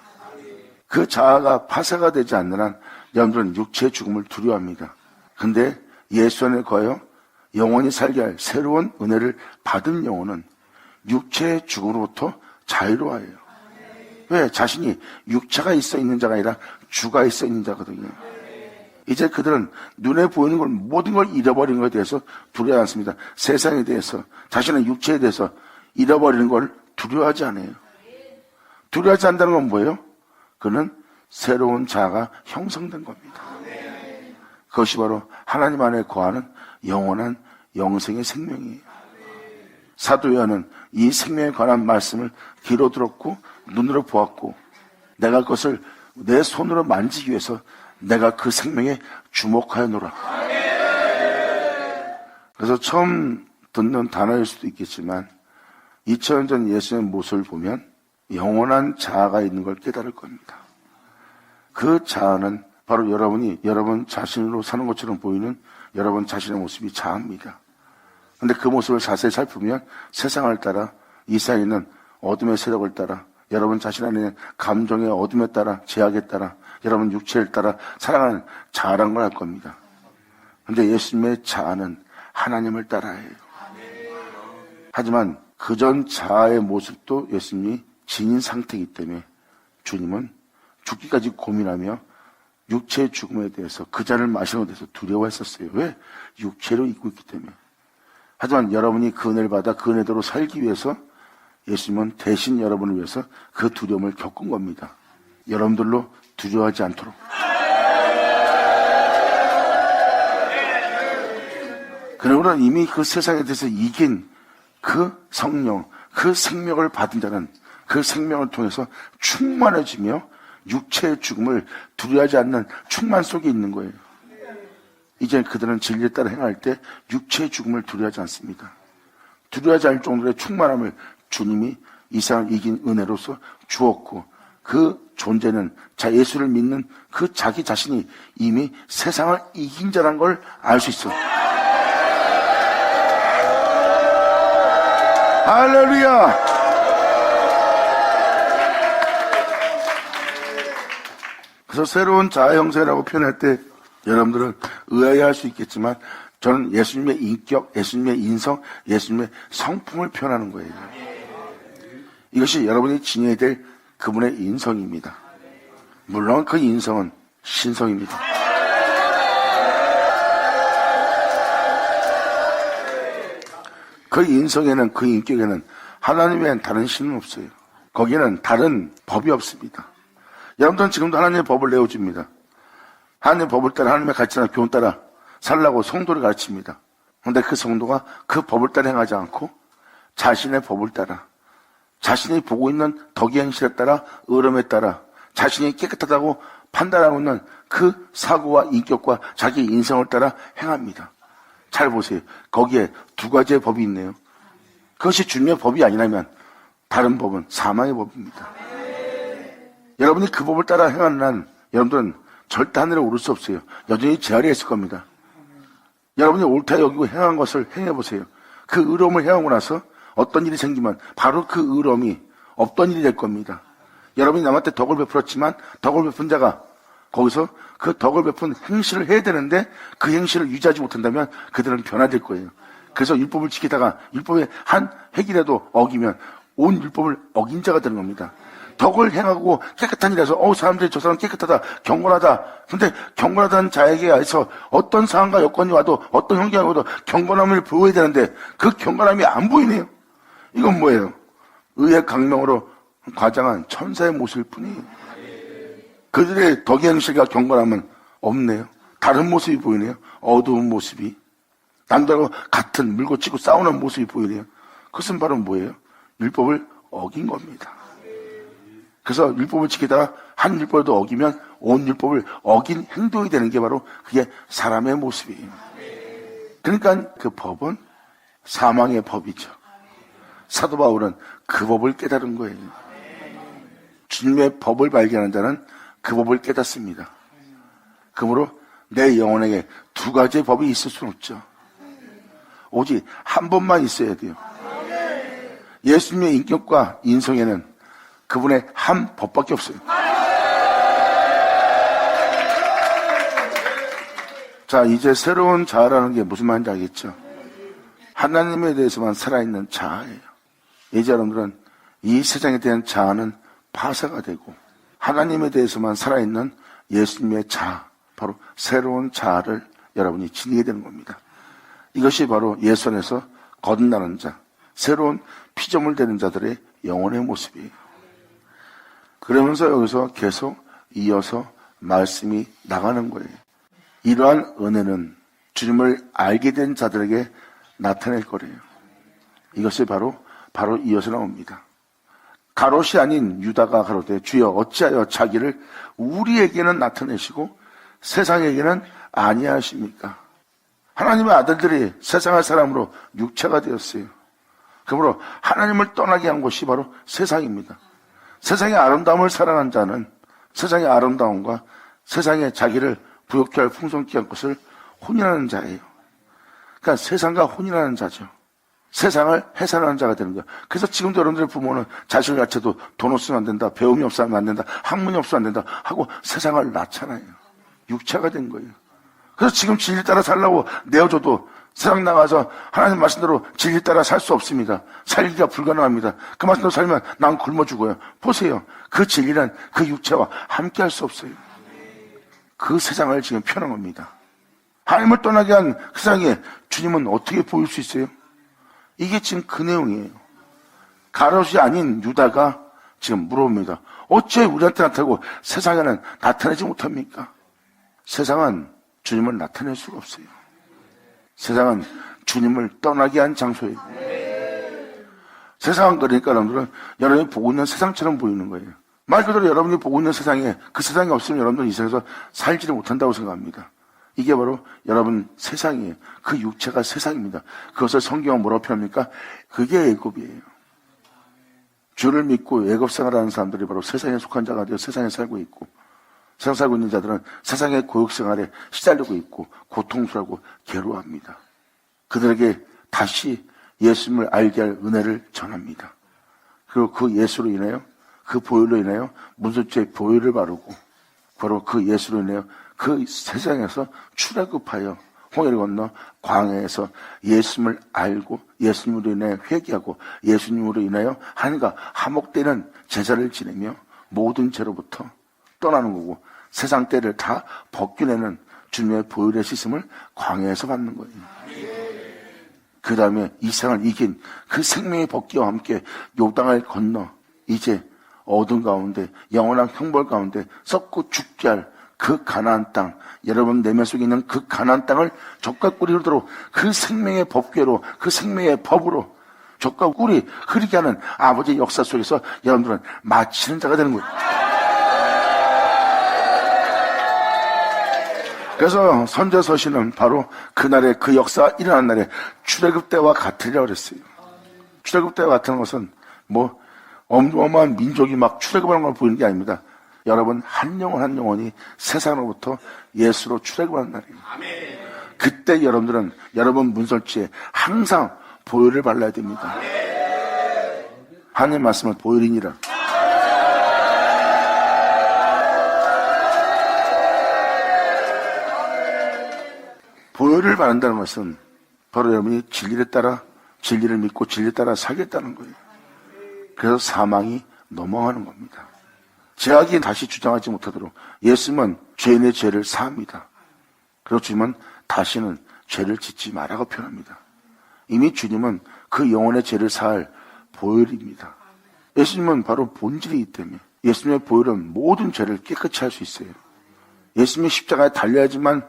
그 자아가 파쇄가 되지 않는 한 여러분들은 육체의 죽음을 두려워합니다. 근데 예수 안에 거하여 영원히 살게 할 새로운 은혜를 받은 영혼은 육체의 죽음으로부터 자유로워요. 왜? 자신이 육체가 있어 있는 자가 아니라 주가 있어 있는 자거든요. 이제 그들은 눈에 보이는 걸 모든 걸 잃어버린 것에 대해서 두려워하지 않습니다. 세상에 대해서 자신의 육체에 대해서 잃어버리는 걸 두려워하지 않아요. 두려워하지 않는다는 건 뭐예요? 그는 새로운 자아가 형성된 겁니다. 그것이 바로 하나님 안에 거하는 영원한 영생의 생명이에요. 사도 요한은 이 생명에 관한 말씀을 귀로 들었고 눈으로 보았고 내가 그것을 내 손으로 만지기 위해서 내가 그 생명에 주목하여노라. 그래서 처음 듣는 단어일 수도 있겠지만 2000년 전 예수님의 모습을 보면 영원한 자아가 있는 걸 깨달을 겁니다. 그 자아는 바로 여러분이 여러분 자신으로 사는 것처럼 보이는 여러분 자신의 모습이 자아입니다. 그런데 그 모습을 자세히 살피면 세상을 따라 이 세상에 있는 어둠의 세력을 따라 여러분 자신 안에 있는 감정의 어둠에 따라 제약에 따라 여러분 육체를 따라 살아가는 자아란 걸 알 겁니다. 그런데 예수님의 자아는 하나님을 따라해요. 하지만 그전 자아의 모습도 예수님이 지닌 상태이기 때문에 주님은 죽기까지 고민하며 육체의 죽음에 대해서 그 잔을 마시는 것에 대해서 두려워했었어요. 왜? 육체로 입고 있기 때문에. 하지만 여러분이 그 은혜를 받아 그 은혜대로 살기 위해서 예수님은 대신 여러분을 위해서 그 두려움을 겪은 겁니다. 여러분들로 두려워하지 않도록. 그러므로 이미 그 세상에 대해서 이긴 그 성령, 그 생명을 받은 자는 그 생명을 통해서 충만해지며 육체의 죽음을 두려워하지 않는 충만 속에 있는 거예요. 이제 그들은 진리에 따라 행할 때 육체의 죽음을 두려워하지 않습니다. 두려워하지 않을 정도의 충만함을 주님이 이 세상을 이긴 은혜로서 주었고, 그 존재는 예수를 믿는 그 자기 자신이 이미 세상을 이긴 자라는 걸 알 수 있어. 할렐루야! 그래서 새로운 자아 형성이라고 표현할 때 여러분들은 의아해할 수 있겠지만, 저는 예수님의 인격, 예수님의 인성, 예수님의 성품을 표현하는 거예요. 이것이 여러분이 지녀야 될 그분의 인성입니다. 물론 그 인성은 신성입니다. 그 인성에는, 그 인격에는 하나님 외엔 다른 신은 없어요. 거기에는 다른 법이 없습니다. 여러분들은 지금도 하나님의 법을 내어줍니다. 하나님의 법을 따라, 하나님의 가르치나 교훈 따라 살라고 성도를 가르칩니다. 그런데 그 성도가 그 법을 따라 행하지 않고 자신의 법을 따라, 자신이 보고 있는 덕의 행실에 따라, 의름에 따라 자신이 깨끗하다고 판단하고 있는 그 사고와 인격과 자기 인성을 따라 행합니다. 잘 보세요. 거기에 두 가지의 법이 있네요. 그것이 주님의 법이 아니라면 다른 법은 사망의 법입니다. 여러분이 그 법을 따라 행하는 한 여러분들은 절대 하늘에 오를 수 없어요. 여전히 제 아래에 있을 겁니다. 여러분이 옳다 여기고 행한 것을 행해보세요. 그 의로움을 행하고 나서 어떤 일이 생기면 바로 그 의로움이 없던 일이 될 겁니다. 여러분이 남한테 덕을 베풀었지만 덕을 베푼 자가 거기서 그 덕을 베푼 행실을 해야 되는데 그 행실을 유지하지 못한다면 그들은 변화될 거예요. 그래서 율법을 지키다가 율법의 한 획이라도 어기면 온 율법을 어긴 자가 되는 겁니다. 덕을 행하고 깨끗한 일에서 사람들이 저 사람 깨끗하다, 경건하다. 근데 경건하다는 자에게 해서 어떤 상황과 여건이 와도 어떤 형경이 와도 경건함을 보여야 되는데 그 경건함이 안 보이네요. 이건 뭐예요? 의의 강명으로 과장한 천사의 모습일 뿐이에요. 그들의 덕의 행실과 경건함은 없네요. 다른 모습이 보이네요. 어두운 모습이. 남들하고 같은 물고 치고 싸우는 모습이 보이네요. 그것은 바로 뭐예요? 율법을 어긴 겁니다. 그래서 율법을 지키다가 한 율법도 어기면 온 율법을 어긴 행동이 되는 게 바로 그게 사람의 모습이에요. 그러니까 그 법은 사망의 법이죠. 사도 바울은 그 법을 깨달은 거예요. 주님의 법을 발견한 자는 그 법을 깨닫습니다. 그러므로 내 영혼에게 두 가지의 법이 있을 수는 없죠. 오직 한 법만 있어야 돼요. 예수님의 인격과 인성에는 그분의 한 법밖에 없어요. 자, 이제 새로운 자아라는 게 무슨 말인지 알겠죠? 하나님에 대해서만 살아있는 자아예요. 이제 여러분들은 이 세상에 대한 자아는 파쇄가 되고 하나님에 대해서만 살아있는 예수님의 자아, 바로 새로운 자아를 여러분이 지니게 되는 겁니다. 이것이 바로 예수 안에서 거듭나는 자, 새로운 피조물 되는 자들의 영혼의 모습이에요. 그러면서 여기서 계속 이어서 말씀이 나가는 거예요. 이러한 은혜는 주님을 알게 된 자들에게 나타낼 거래요. 이것이 바로 이어서 나옵니다. 가롯이 아닌 유다가 가로되 주여 어찌하여 자기를 우리에게는 나타내시고 세상에게는 아니하십니까? 하나님의 아들들이 세상의 사람으로 육체가 되었어요. 그러므로 하나님을 떠나게 한 것이 바로 세상입니다. 세상의 아름다움을 사랑한 자는 세상의 아름다움과 세상에 자기를 부욕케 할 풍성케 할 것을 혼인하는 자예요. 그러니까 세상과 혼인하는 자죠. 세상을 해산하는 자가 되는 거예요. 그래서 지금도 여러분들의 부모는 자식을 낳쳐도 돈 없으면 안 된다, 배움이 없으면 안 된다, 학문이 없으면 안 된다 하고 세상을 낳잖아요. 육체가 된 거예요. 그래서 지금 진리 따라 살라고 내어줘도 세상 나가서 하나님 말씀대로 진리 따라 살 수 없습니다. 살기가 불가능합니다. 그 말씀대로 살면 난 굶어 죽어요. 보세요. 그 진리는 그 육체와 함께 할 수 없어요. 그 세상을 지금 표현한 겁니다. 하나님을 떠나게 한 그 세상에 주님은 어떻게 보일 수 있어요? 이게 지금 그 내용이에요. 가롯이 아닌 유다가 지금 물어봅니다. 어째 우리한테 나타나고 세상에는 나타내지 못합니까? 세상은 주님을 나타낼 수가 없어요. 세상은 주님을 떠나게 한 장소예요. 세상은 그러니까 여러분들은 여러분이 보고 있는 세상처럼 보이는 거예요. 말 그대로 여러분이 보고 있는 세상에 그 세상이 없으면 여러분들은 이 세상에서 살지를 못한다고 생각합니다. 이게 바로 여러분 세상이에요. 그 육체가 세상입니다. 그것을 성경은 뭐라고 표현합니까? 그게 애굽이에요. 주를 믿고 애굽 생활하는 사람들이 바로 세상에 속한 자가 되어 세상에 살고 있고, 세상 살고 있는 자들은 세상의 고육 생활에 시달리고 있고 고통스러워 괴로워합니다. 그들에게 다시 예수님을 알게 할 은혜를 전합니다. 그리고 그 예수로 인하여, 그 보혈로 인하여 문설주의 보혈을 바르고, 바로 그 예수로 인하여 그 세상에서 출애굽하여 홍해를 건너 광야에서 예수님을 알고 예수님으로 인하여 회개하고 예수님으로 인하여 하나님과 화목되는 제사를 지내며 모든 죄로부터 떠나는 거고, 세상 때를 다 벗겨내는 주님의 보혈의 씻음을 광야에서 받는 거예요. 그 다음에 이 세상을 이긴 그 생명의 벗기와 함께 요단을 건너 이제 어둠 가운데 영원한 형벌 가운데 썩고 죽게 할 그 가나안 땅, 여러분 내면 속에 있는 그 가나안 땅을 젖과 꿀이 흐르도록 그 생명의 법궤로, 그 생명의 법으로 젖과 꿀이 흐르게 하는 아버지의 역사 속에서 여러분들은 마치는 자가 되는 거예요. 그래서 선지서신은 바로 그날에 그 역사가 일어난 날에 출애굽 때와 같으리라고 그랬어요. 출애굽 때와 같은 것은 뭐 어마어마한 민족이 막 출애굽하는 걸 보이는 게 아닙니다. 여러분 한 영혼 한 영혼이 세상으로부터 예수로 출애굽하는 날이에요. 그때 여러분들은 여러분 문설주에 항상 보혈을 발라야 됩니다. 하나님 말씀은 보혈이니라. 보혈을 바른다는 것은 바로 여러분이 진리를 따라, 진리를 믿고 진리를 따라 살겠다는 거예요. 그래서 사망이 넘어가는 겁니다. 죄악이 다시 주장하지 못하도록 예수님은 죄인의 죄를 사합니다. 그리고 주님은 다시는 죄를 짓지 말라고 표현합니다. 이미 주님은 그 영혼의 죄를 사할 보혈입니다. 예수님은 바로 본질이기 때문에 예수님의 보혈은 모든 죄를 깨끗이 할 수 있어요. 예수님이 십자가에 달려야지만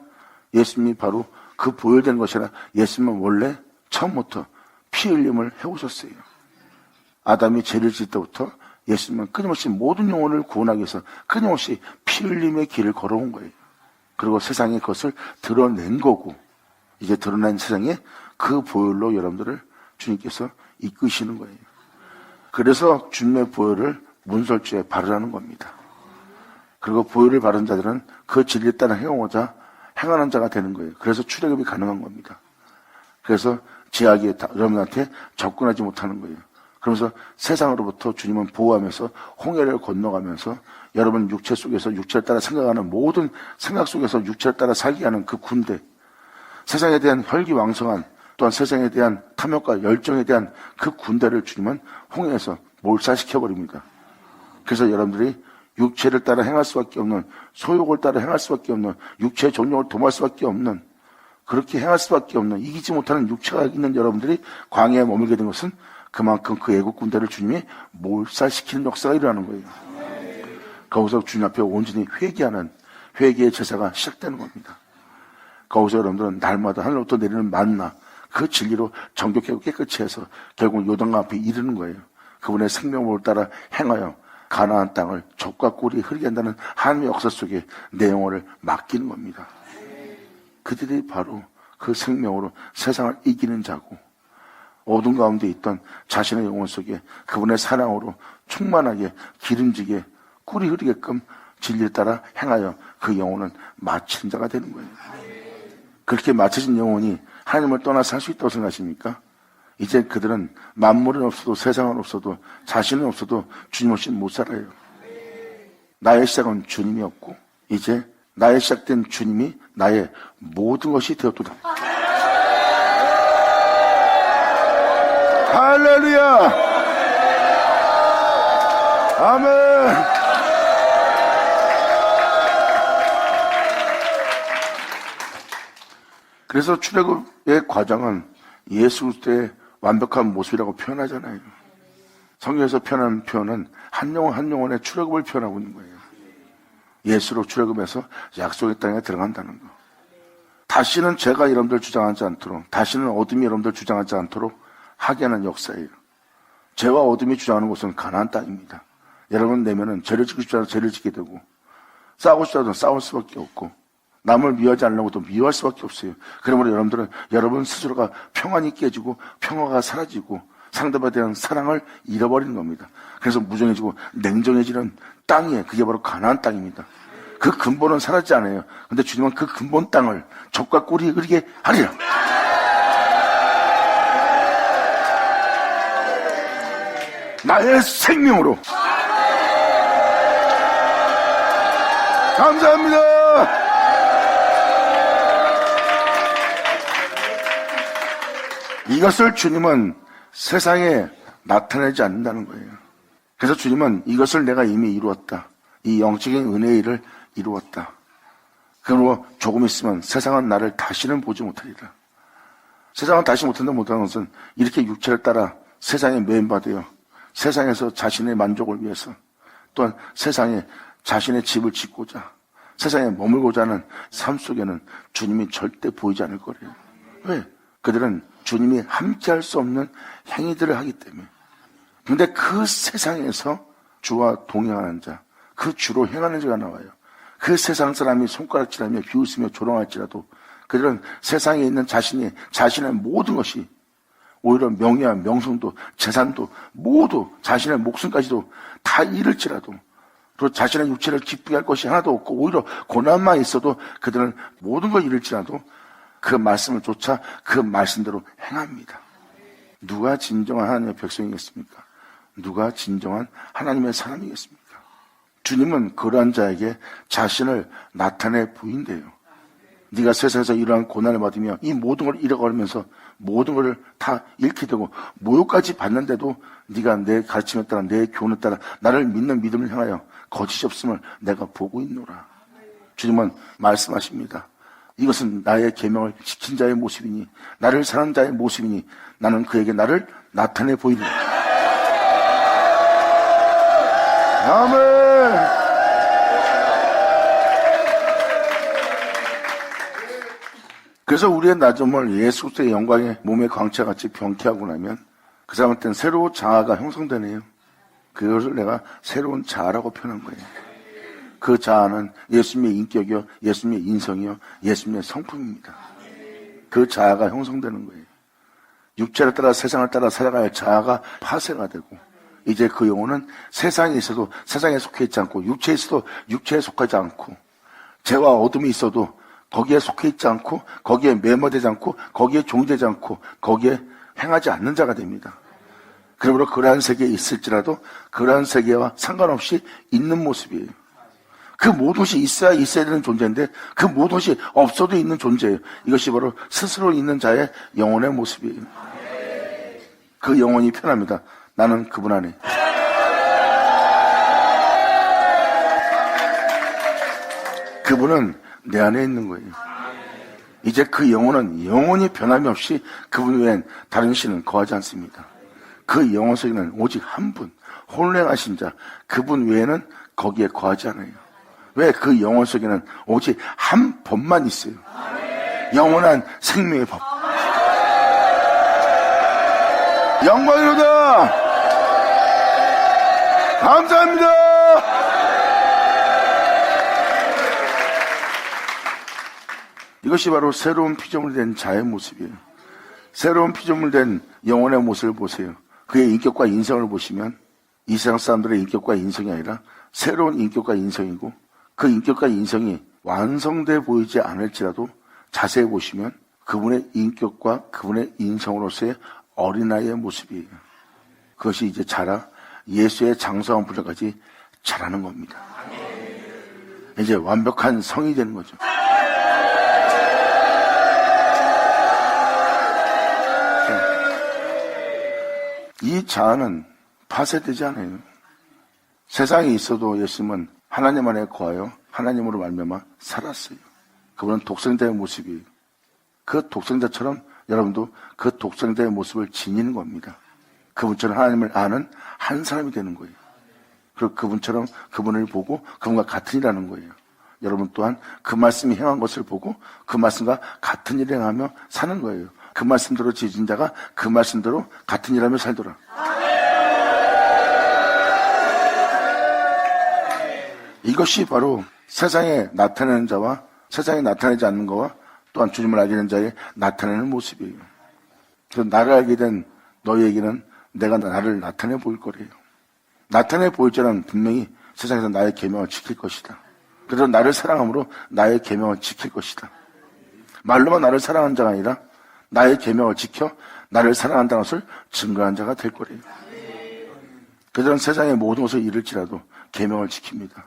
예수님이 바로 그 보혈된 것이 아니라 예수님은 원래 처음부터 피 흘림을 해오셨어요. 아담이 죄를 지을 때부터 예수님은 끊임없이 모든 영혼을 구원하기 위해서 끊임없이 피 흘림의 길을 걸어온 거예요. 그리고 세상에 그것을 드러낸 거고, 이제 드러난 세상에 그 보혈로 여러분들을 주님께서 이끄시는 거예요. 그래서 주님의 보혈을 문설주에 바르라는 겁니다. 그리고 보혈을 바른 자들은 그 진리에 따라 행하고자 행하는 자가 되는 거예요. 그래서 출애굽이 가능한 겁니다. 그래서 제약이 여러분한테 접근하지 못하는 거예요. 그러면서 세상으로부터 주님은 보호하면서 홍해를 건너가면서 여러분 육체 속에서 육체를 따라 생각하는 모든 생각 속에서 육체를 따라 살게 하는 그 군대, 세상에 대한 혈기왕성한 또한 세상에 대한 탐욕과 열정에 대한 그 군대를 주님은 홍해에서 몰살시켜버립니다. 그래서 여러분들이 육체를 따라 행할 수밖에 없는, 소욕을 따라 행할 수밖에 없는, 육체의 정욕을 도모할 수밖에 없는, 그렇게 행할 수밖에 없는, 이기지 못하는 육체가 있는 여러분들이 광야에 머물게 된 것은 그만큼 그 애국 군대를 주님이 몰살시키는 역사가 일어나는 거예요. 거기서 주님 앞에 온전히 회개하는 회개의 제사가 시작되는 겁니다. 거기서 여러분들은 날마다 하늘로부터 내리는 만나, 그 진리로 정결케 하고 깨끗이 해서 결국 요단강 앞에 이르는 거예요. 그분의 생명을 따라 행하여 가나안 땅을 젖과 꿀이 흐르게 한다는 하나님의 역사 속에 내 영혼을 맡기는 겁니다. 그들이 바로 그 생명으로 세상을 이기는 자고, 어둠 가운데 있던 자신의 영혼 속에 그분의 사랑으로 충만하게 기름지게 꿀이 흐르게끔 진리를 따라 행하여 그 영혼은 마치는 자가 되는 거예요. 그렇게 마쳐진 영혼이 하나님을 떠나 살 수 있다고 생각하십니까? 이제 그들은 만물은 없어도 세상은 없어도 자신은 없어도 주님 없이 못 살아요. 나의 시작은 주님이었고 이제 나의 시작된 주님이 나의 모든 것이 되었도다. 할렐루야! 아멘! 그래서 출애굽의 과정은 예수 그리스도의 완벽한 모습이라고 표현하잖아요. 성경에서 표현하는 표현은 한 영혼 한 영혼의 출애굽을 표현하고 있는 거예요. 예수로 출애굽해서 약속의 땅에 들어간다는 거. 다시는 죄가 여러분들 주장하지 않도록, 다시는 어둠이 여러분들 주장하지 않도록 하게 하는 역사예요. 죄와 어둠이 주장하는 곳은 가나안 땅입니다. 여러분 내면은 죄를 짓고 싶지 않아서 죄를 짓게 되고, 싸우고 싶지 않아서 싸울 수밖에 없고, 남을 미워하지 않으려고도 미워할 수밖에 없어요. 그러므로 여러분들은 여러분 스스로가 평안이 깨지고 평화가 사라지고 상대방에 대한 사랑을 잃어버리는 겁니다. 그래서 무정해지고 냉정해지는 땅이에요. 그게 바로 가나안 땅입니다. 그 근본은 사라지지 않아요. 근데 주님은 그 근본 땅을 젖과 꿀이 흐르게 하리라. 나의 생명으로. 감사합니다. 이것을 주님은 세상에 나타내지 않는다는 거예요. 그래서 주님은 이것을 내가 이미 이루었다. 이 영적인 은혜의 일을 이루었다. 그러므로 조금 있으면 세상은 나를 다시는 보지 못하리라. 세상은 다시 못하는 것은 이렇게 육체를 따라 세상에 매인받아요. 세상에서 자신의 만족을 위해서 또한 세상에 자신의 집을 짓고자 세상에 머물고자 하는 삶 속에는 주님이 절대 보이지 않을 거래요. 왜? 그들은 주님이 함께할 수 없는 행위들을 하기 때문에. 그런데 그 세상에서 주와 동행하는 자, 그 주로 행하는 자가 나와요. 그 세상 사람이 손가락질하며 비웃으며 조롱할지라도 그들은 세상에 있는 자신의 모든 것이 오히려 명예와 명성도 재산도 모두 자신의 목숨까지도 다 잃을지라도 또 자신의 육체를 기쁘게 할 것이 하나도 없고 오히려 고난만 있어도 그들은 모든 걸 잃을지라도 그 말씀을 쫓아 그 말씀대로 행합니다. 누가 진정한 하나님의 백성이겠습니까? 누가 진정한 하나님의 사람이겠습니까? 주님은 그러한 자에게 자신을 나타내 보인대요. 네가 세상에서 이러한 고난을 받으며 이 모든 걸 잃어가면서 모든 걸 다 잃게 되고 모욕까지 받는데도 네가 내 가르침에 따라 내 교훈에 따라 나를 믿는 믿음을 향하여 거짓이 없음을 내가 보고 있노라. 주님은 말씀하십니다. 이것은 나의 계명을 지킨 자의 모습이니 나를 사랑하는 자의 모습이니 나는 그에게 나를 나타내 보이리라. 아멘. 그래서 우리의 낮음을 예수 그리스도의 영광의 몸의 광채같이 병케하고 나면 그 사람한테는 새로운 자아가 형성되네요. 그것을 내가 새로운 자아라고 표현한 거예요. 그 자아는 예수님의 인격이요, 예수님의 인성이요, 예수님의 성품입니다. 그 자아가 형성되는 거예요. 육체를 따라 세상을 따라 살아갈 자아가 파쇄가 되고 이제 그 영혼은 세상에 있어도 세상에 속해 있지 않고 육체에 있어도 육체에 속하지 않고 죄와 어둠이 있어도 거기에 속해 있지 않고 거기에 매몰되지 않고 거기에 종되지 않고 거기에 행하지 않는 자가 됩니다. 그러므로 그러한 세계에 있을지라도 그러한 세계와 상관없이 있는 모습이에요. 그 모든 것이 있어야 되는 존재인데 그 모든 것이 없어도 있는 존재예요. 이것이 바로 스스로 있는 자의 영혼의 모습이에요. 그 영혼이 편합니다. 나는 그분 안에. 그분은 내 안에 있는 거예요. 이제 그 영혼은 영원히 변함이 없이 그분 외엔 다른 신은 거하지 않습니다. 그 영혼 속에는 오직 한 분, 혼행하신 자, 그분 외에는 거기에 거하지 않아요. 왜? 그 영혼 속에는 오직 한 법만 있어요. 영원한 생명의 법. 영광이로다. 감사합니다. 이것이 바로 새로운 피조물이 된 자의 모습이에요. 새로운 피조물 된 영혼의 모습을 보세요. 그의 인격과 인성을 보시면 이 세상 사람들의 인격과 인성이 아니라 새로운 인격과 인성이고 그 인격과 인성이 완성돼 보이지 않을지라도 자세히 보시면 그분의 인격과 그분의 인성으로서의 어린아이의 모습이에요. 그것이 이제 자라 예수의 장성한 분야까지 자라는 겁니다. 이제 완벽한 성이 되는 거죠. 이 자아는 파쇄되지 않아요. 세상에 있어도 예수님은 하나님 안에 거하여 하나님으로 말미암아 살았어요. 그분은 독생자의 모습이에요. 그 독생자처럼 여러분도 그 독생자의 모습을 지니는 겁니다. 그분처럼 하나님을 아는 한 사람이 되는 거예요. 그리고 그분처럼 그분을 보고 그분과 같으니라는 거예요. 여러분 또한 그 말씀이 행한 것을 보고 그 말씀과 같은 일을 행하며 사는 거예요. 그 말씀대로 지은 자가 그 말씀대로 같은 일하며 살더라. 이것이 바로 세상에 나타내는 자와 세상에 나타내지 않는 거와 또한 주님을 알게 된 자의 나타내는 모습이에요. 그래서 나를 알게 된 너희에게는 내가 나를 나타내 보일 거래요. 나타내 보일 자는 분명히 세상에서 나의 계명을 지킬 것이다. 그래서 나를 사랑함으로 나의 계명을 지킬 것이다. 말로만 나를 사랑하는 자가 아니라 나의 계명을 지켜 나를 사랑한다는 것을 증거한 자가 될 거래요. 그들은 세상의 모든 것을 잃을지라도 계명을 지킵니다.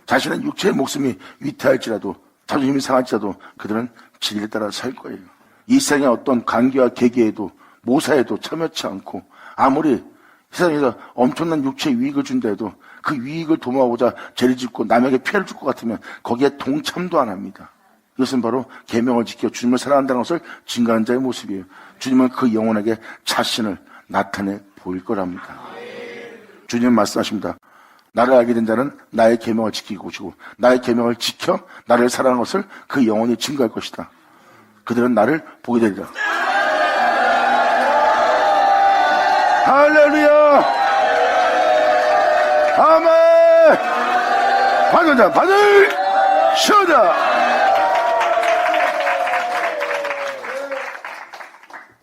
자신의 육체의 목숨이 위태할지라도 자존심이 상할지라도 그들은 진리에 따라 살 거예요. 이 세상의 어떤 관계와 계계에도 모사에도 참여치 않고 아무리 세상에서 엄청난 육체의 유익을 준다 해도 그 유익을 도모하고자 죄를 짓고 남에게 피해를 줄 것 같으면 거기에 동참도 안 합니다. 이것은 바로 계명을 지켜 주님을 사랑한다는 것을 증거하는 자의 모습이에요. 주님은 그 영혼에게 자신을 나타내 보일 거랍니다. 주님은 말씀하십니다. 나를 알게 된 자는 나의 계명을 지키고 오시고 나의 계명을 지켜 나를 사랑하는 것을 그 영혼이 증거할 것이다. 그들은 나를 보게 되리라. 할렐루야! 아멘! 받으자, 받을! 쉬어자!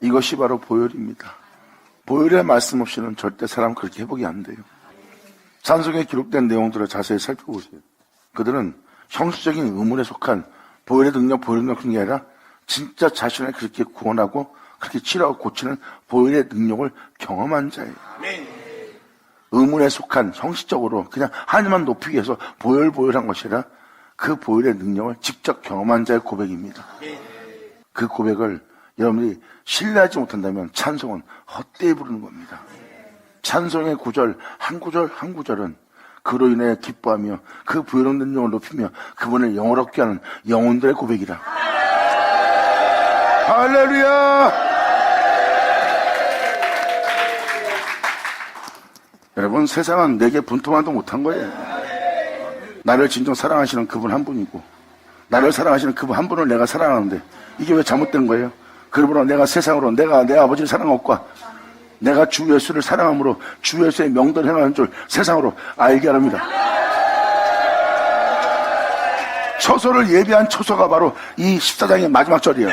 이것이 바로 보혈입니다. 보혈의 말씀 없이는 절대 사람 그렇게 회복이 안 돼요. 산성에 기록된 내용들을 자세히 살펴보세요. 그들은 형식적인 의문에 속한 보혈의 능력 그런 게 아니라 진짜 자신을 그렇게 구원하고 그렇게 치료하고 고치는 보혈의 능력을 경험한 자예요. 의문에 속한 형식적으로 그냥 하나님만 높이기 위해서 보혈한 것이 아니라 그 보혈의 능력을 직접 경험한 자의 고백입니다. 그 고백을 여러분들이 신뢰하지 못한다면 찬송은 헛되이 부르는 겁니다. 찬송의 구절 한 구절은 그로 인해 기뻐하며 그 부여로운 능력을 높이며 그분을 영원롭게 하는 영혼들의 고백이라. 할렐루야! 여러분, 세상은 내게 분통만도 못한 거예요. 나를 진정 사랑하시는 그분 한 분이고 나를 사랑하시는 그분 한 분을 내가 사랑하는데 이게 왜 잘못된 거예요? 그러므로 내가 세상으로 내가 내 아버지를 사랑함과 내가 주 예수를 사랑함으로 주 예수의 명도를 행하는 줄 세상으로 알게 합니다. 처소를 예비한 처소가 바로 이 14장의 마지막 절이에요.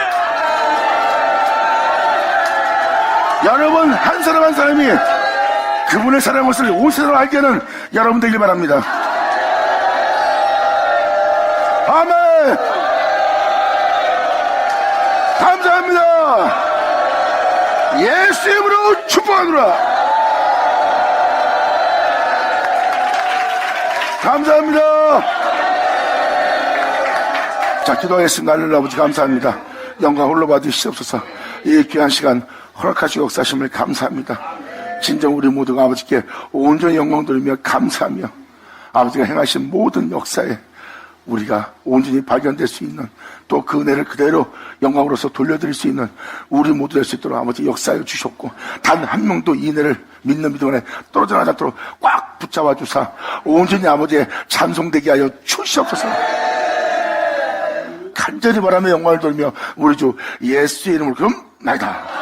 여러분 한 사람 한 사람이 그분의 사랑한 것을 온 세상으로 알게 하는 여러분 되길 바랍니다. 아멘. 감사합니다. 예수 이름으로 축복하노라. 감사합니다. 자, 기도하겠습니다. 하늘의 아버지 감사합니다. 영광 홀로 받으시옵소서. 이 귀한 시간 허락하시고 역사하심을 감사합니다. 진정 우리 모두가 아버지께 온전히 영광 돌리며 감사하며 아버지가 행하신 모든 역사에 우리가 온전히 발견될 수 있는 또 그 은혜를 그대로 영광으로서 돌려드릴 수 있는 우리 모두 될 수 있도록 아버지 역사해 주셨고 단 한 명도 이 은혜를 믿는 믿음 안에 떨어져 나지 않도록 꽉 붙잡아 주사 온전히 아버지의 찬송되게 하여 주시옵소서. 간절히 바라며 영광을 돌리며 우리 주 예수의 이름으로 그럼 나이다.